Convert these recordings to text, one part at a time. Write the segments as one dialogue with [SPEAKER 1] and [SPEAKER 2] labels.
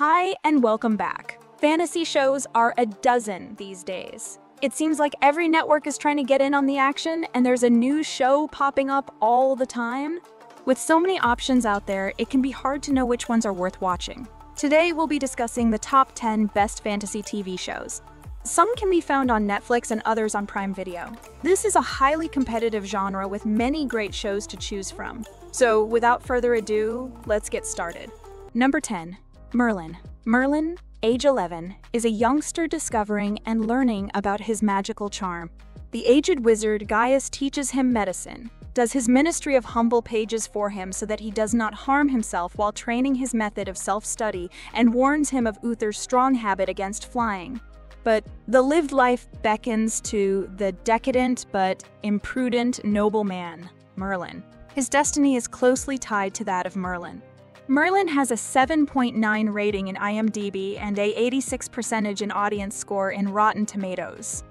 [SPEAKER 1] Hi, and welcome back. Fantasy shows are a dozen these days. It seems like every network is trying to get in on the action, and there's a new show popping up all the time. With so many options out there, it can be hard to know which ones are worth watching. Today, we'll be discussing the top 10 best fantasy TV shows. Some can be found on Netflix and others on Prime Video. This is a highly competitive genre with many great shows to choose from. So, without further ado, let's get started. Number 10. Merlin. Merlin, age 11, is a youngster discovering and learning about his magical charm. The aged wizard Gaius teaches him medicine, does his ministry of humble pages for him so that he does not harm himself while training his method of self-study, and warns him of Uther's strong habit against flying. But the lived life beckons to the decadent but imprudent nobleman, Merlin. His destiny is closely tied to that of Merlin. Merlin has a 7.9 rating in IMDb and a 86% in audience score in Rotten Tomatoes.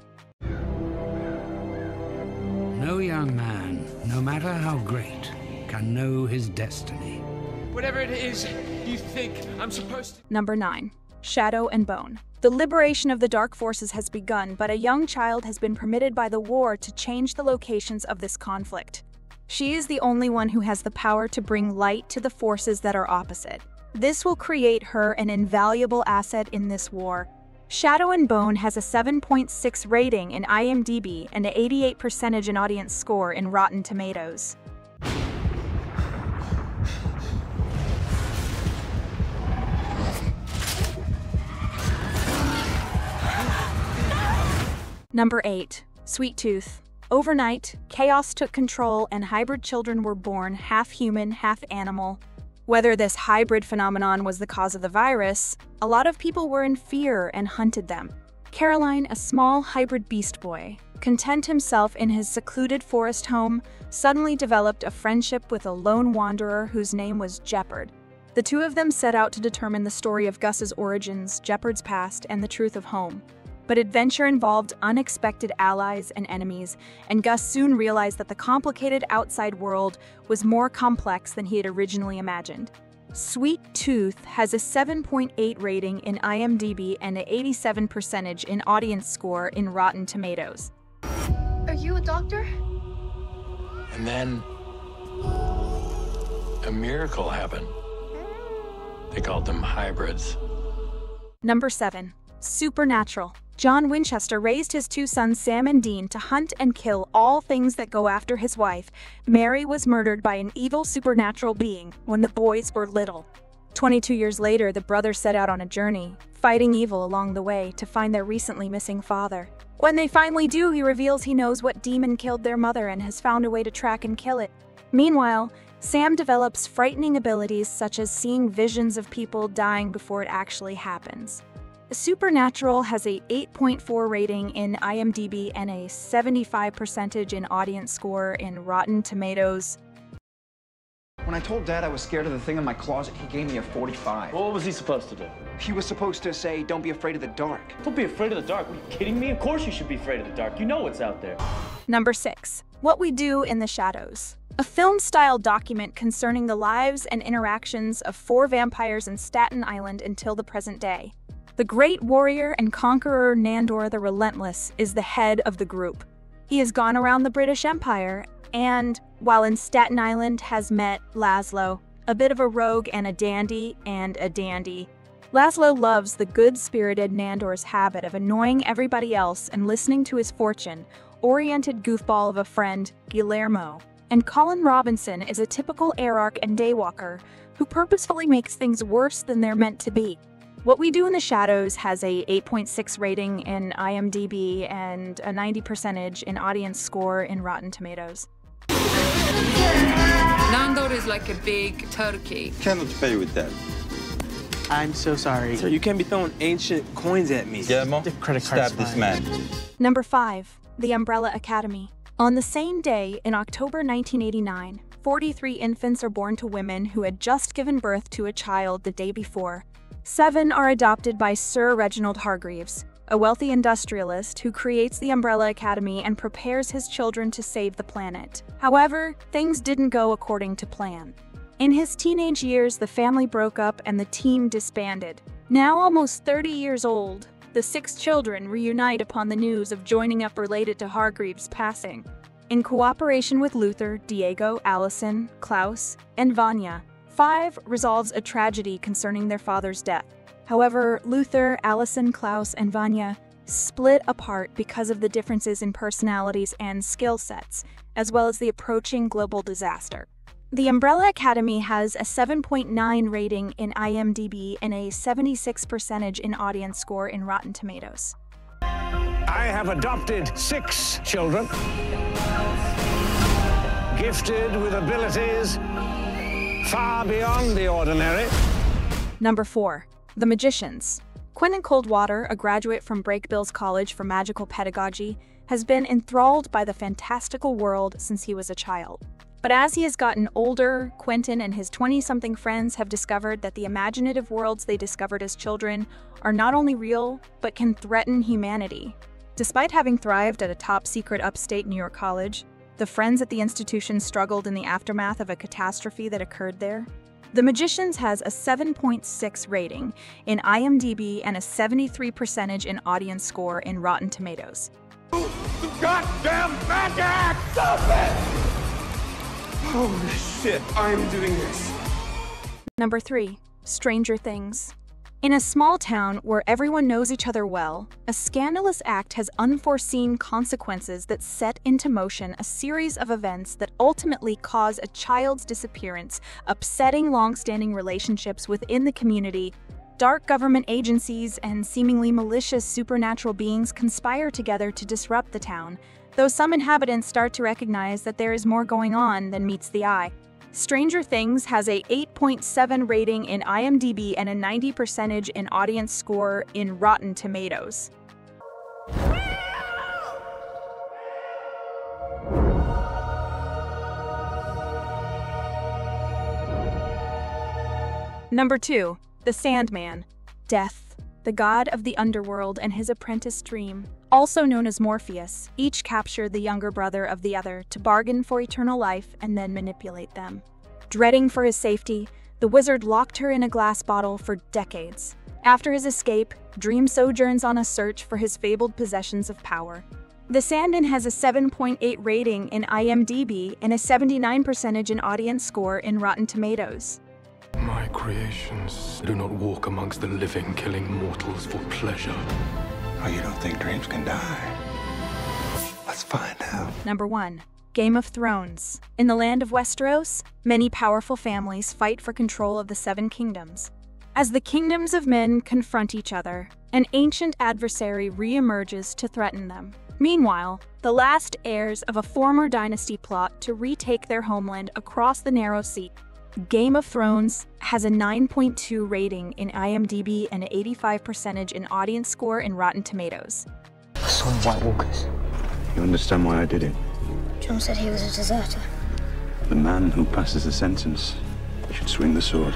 [SPEAKER 2] No young man, no matter how great, can know his destiny.
[SPEAKER 3] Whatever it is you think I'm supposed to...
[SPEAKER 1] Number 9. Shadow and Bone. The liberation of the dark forces has begun, but a young child has been permitted by the war to change the locations of this conflict. She is the only one who has the power to bring light to the forces that are opposite. This will create her an invaluable asset in this war. Shadow and Bone has a 7.6 rating in IMDb and an 88% in audience score in Rotten Tomatoes. Number 8. Sweet Tooth. Overnight, chaos took control and hybrid children were born, half human, half animal. Whether this hybrid phenomenon was the cause of the virus, a lot of people were in fear and hunted them. Caroline, a small hybrid beast boy, content himself in his secluded forest home, suddenly developed a friendship with a lone wanderer whose name was Jeopard. The two of them set out to determine the story of Gus's origins, Jeopard's past, and the truth of home. But adventure involved unexpected allies and enemies, and Gus soon realized that the complicated outside world was more complex than he had originally imagined. Sweet Tooth has a 7.8 rating in IMDb and an 87% in audience score in Rotten Tomatoes.
[SPEAKER 4] Are you a doctor?
[SPEAKER 5] And then a miracle happened. They called them hybrids.
[SPEAKER 1] Number 7. Supernatural. John Winchester raised his two sons Sam and Dean to hunt and kill all things that go after his wife. Mary was murdered by an evil supernatural being when the boys were little. 22 years later, the brothers set out on a journey, fighting evil along the way to find their recently missing father. When they finally do, he reveals he knows what demon killed their mother and has found a way to track and kill it. Meanwhile, Sam develops frightening abilities such as seeing visions of people dying before it actually happens. Supernatural has a 8.4 rating in IMDb and a 75% in audience score in Rotten Tomatoes.
[SPEAKER 6] When I told Dad I was scared of the thing in my closet, he gave me a 45.
[SPEAKER 7] What was he supposed to do?
[SPEAKER 6] He was supposed to say, "Don't be afraid of the dark."
[SPEAKER 7] Don't be afraid of the dark. Are you kidding me? Of course you should be afraid of the dark. You know what's out there.
[SPEAKER 1] Number 6. What We Do in the Shadows. A film-style document concerning the lives and interactions of 4 vampires in Staten Island until the present day. The great warrior and conqueror Nandor the Relentless is the head of the group. He has gone around the British Empire and, while in Staten Island, has met Laszlo, a bit of a rogue and a dandy. Laszlo loves the good-spirited Nandor's habit of annoying everybody else and listening to his fortune-oriented goofball of a friend, Guillermo. And Colin Robinson is a typical Airarch and Daywalker who purposefully makes things worse than they're meant to be. What We Do in the Shadows has a 8.6 rating in IMDb and a 90% in audience score in Rotten Tomatoes.
[SPEAKER 8] Nandor is like a big turkey.
[SPEAKER 9] Cannot pay with that.
[SPEAKER 10] I'm so sorry. Sir, you can't be throwing ancient coins at me.
[SPEAKER 9] Guillermo,
[SPEAKER 10] The credit card's
[SPEAKER 9] stab this
[SPEAKER 10] fine.
[SPEAKER 9] man.
[SPEAKER 1] Number 5. The Umbrella Academy. On the same day, in October 1989, 43 infants are born to women who had just given birth to a child the day before. 7 are adopted by Sir Reginald Hargreaves, a wealthy industrialist who creates the Umbrella Academy and prepares his children to save the planet. However, things didn't go according to plan. In his teenage years, the family broke up and the team disbanded. Now almost 30 years old, the 6 children reunite upon the news of joining up related to Hargreaves' passing. In cooperation with Luther, Diego, Allison, Klaus, and Vanya, 5 resolves a tragedy concerning their father's death. However, Luther, Allison, Klaus, and Vanya split apart because of the differences in personalities and skill sets, as well as the approaching global disaster. The Umbrella Academy has a 7.9 rating in IMDb and a 76% in audience score in Rotten Tomatoes.
[SPEAKER 9] I have adopted 6 children, gifted with abilities far beyond the ordinary.
[SPEAKER 1] Number 4. The Magicians. Quentin Coldwater, a graduate from Brakebills College for Magical Pedagogy, has been enthralled by the fantastical world since he was a child. But as he has gotten older, Quentin and his 20-something friends have discovered that the imaginative worlds they discovered as children are not only real, but can threaten humanity. Despite having thrived at a top-secret upstate New York college, the friends at the institution struggled in the aftermath of a catastrophe that occurred there. The Magicians has a 7.6 rating in IMDb and a 73% in audience score in Rotten Tomatoes.
[SPEAKER 9] Goddamn magic! Stop it! Holy shit, I'm doing this.
[SPEAKER 1] Number 3. Stranger Things. In a small town where everyone knows each other well, a scandalous act has unforeseen consequences that set into motion a series of events that ultimately cause a child's disappearance, upsetting long-standing relationships within the community. Dark government agencies and seemingly malicious supernatural beings conspire together to disrupt the town, though some inhabitants start to recognize that there is more going on than meets the eye. Stranger Things has a 8.7 rating in IMDb and a 90% in audience score in Rotten Tomatoes. Number 2. The Sandman. Death, the god of the underworld, and his apprentice Dream, also known as Morpheus, each captured the younger brother of the other to bargain for eternal life and then manipulate them. Dreading for his safety, the wizard locked her in a glass bottle for decades. After his escape, Dream sojourns on a search for his fabled possessions of power. The Sandman has a 7.8 rating in IMDb and a 79% in audience score in Rotten Tomatoes.
[SPEAKER 11] My creations do not walk amongst the living, killing mortals for pleasure.
[SPEAKER 12] Oh, you don't think dreams can die? Let's find out.
[SPEAKER 1] Number 1. Game of Thrones. In the land of Westeros, many powerful families fight for control of the 7 kingdoms. As the kingdoms of men confront each other, an ancient adversary re-emerges to threaten them. Meanwhile, the last heirs of a former dynasty plot to retake their homeland across the narrow sea. Game of Thrones has a 9.2 rating in IMDb and an 85% in audience score in Rotten Tomatoes.
[SPEAKER 12] I saw White Walkers. You understand why I did it?
[SPEAKER 4] John said he was a deserter.
[SPEAKER 12] The man who passes the sentence should swing the sword.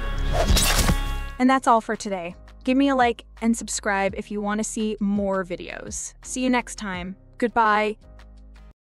[SPEAKER 1] And that's all for today. Give me a like and subscribe if you want to see more videos. See you next time. Goodbye.